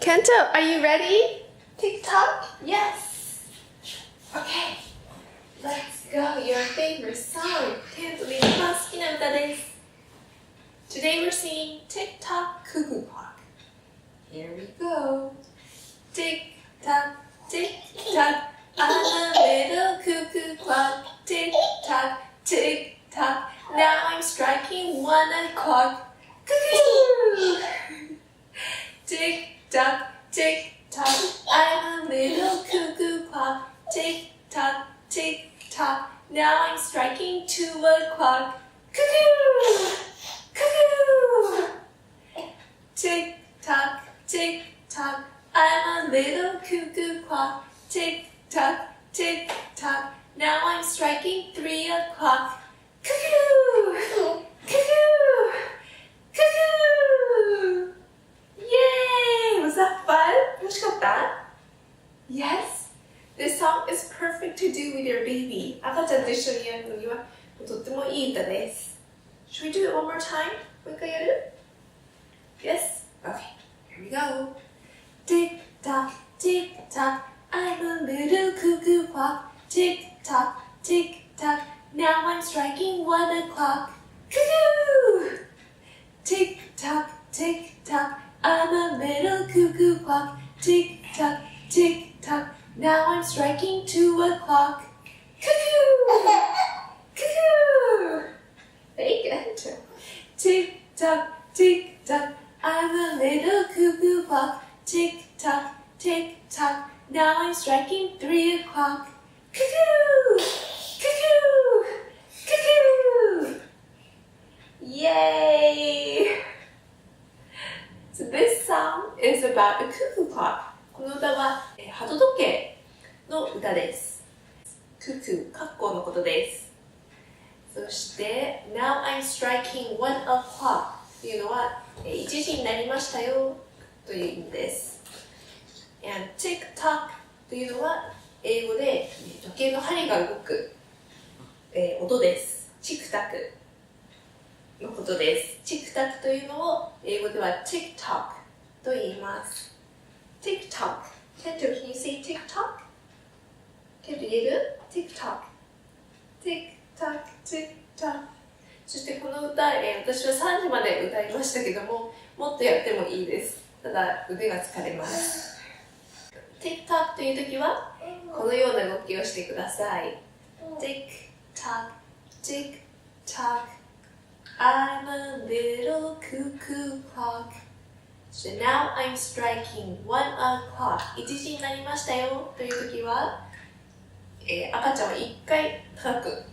Kento, are you ready? Tick Tock? Yes. Okay. Let's go. Your favorite song. Kento の一番好きな歌です。Today we're singing Tick Tock Cuckoo Clock. Here we go. Tick tock, tick tock. I'm a little cuckoo clock. Tick tock, tick tock. Now I'm striking 1 o'clock. Cuckoo! Tick tock, tick tock. I'm a little cuckoo clock. Tick tock, tick tock. Now I'm striking 2 o'clock. Cuckoo! Cuckoo! Tick tock, tick tock. I'm a little cuckoo clock. Tick tock, tick tock. Now I'm striking 3 o'clock. Cuckoo! Cuckoo! Cuckoo! Yay! Was that fun? 楽しかった? Yes? This song is perfect to do with your baby. 赤ちゃんと一緒にやるのにはとってもいい歌です。Should we do it one more time? もう一回やる? Yes? Okay, here we go. Tick tock, tick tock. I'm a little cuckoo clock. Tick tock, tick tock. Now I'm striking 1 o'clock. Cuckoo! Tick tock, tick tock. I'm a little cuckoo clock. Tick tock, tick tock. Now I'm striking 2 o'clock. Cuckoo! Cuckoo! Very good. Tick tock, tick tock. I'm a little cuckoo clock. Tick tock, tick tock. Now I'm striking 3 o'clock. Cuckoo! Cuckoo! Cuckoo! Yay! So this song is about a cuckoo clock. この歌は鳩時計の歌です。cuckoo、カッコーのことです。そして Now I'm striking 1 o'clock というのは1時になりましたよという意味です。And tick tock というのは英語で時計の針が動く、音です。チクタクのことです。チクタクというのを英語では Tick Tock と言います。Tick Tock. Kento, can you say Tick Tock? Kento 言える? Tick Tock. Tick Tock, Tick Tock. そしてこの歌、私は3時まで歌いましたけども、もっとやってもいいです。ただ腕が疲れます。Tick Tock という時はこのような動きをしてください。Tick Tock, Tick Tock.I'm a little cuckoo clock. So now I'm striking 1 o'clock. 1時になりましたよという時は、赤ちゃんは1回高く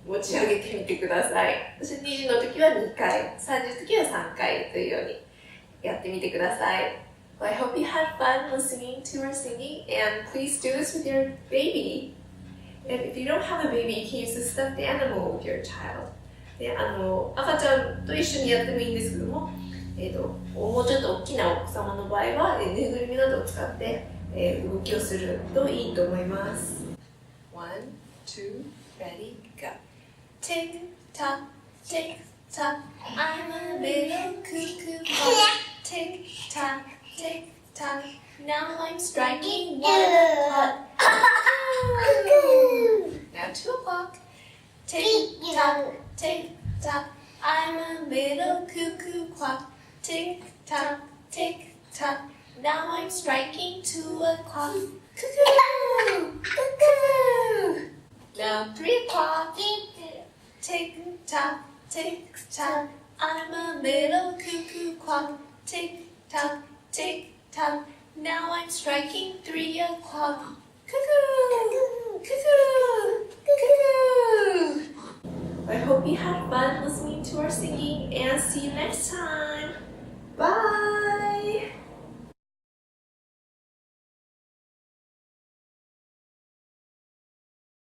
持ち上げてみてください。そして2時の時は2回、3時の時は3回というようにやってみてください。Well, I hope you had fun listening to our singing, and please do this with your baby. And if you don't have a baby, you can use a stuffed animal with your child.で赤ちゃんと一緒にやってもいいんですけども、もうちょっと大きなお子様の場合はぬいぐるみなどを使って、動きをするといいと思います。1, 2, ready, go. Tick tock, tick tock. I'm a little cuckoo clock. Tick tock, tick tock. Now I'm striking 1 o'clock. Now 2 o'clock. Tick tock, tick tock. I'm a little cuckoo clock. Tick tock, tick tock. Now I'm striking 2 o'clock. Cuckoo! Cuckoo! Now 3 o'clock. Tick tock, tick tock. I'm a little cuckoo clock. Tick tock, tick tock. Now I'm striking 3 o'clock. Cuckoo! Cuckoo! Cuckoo! I hope you had fun listening to our singing, and see you next time.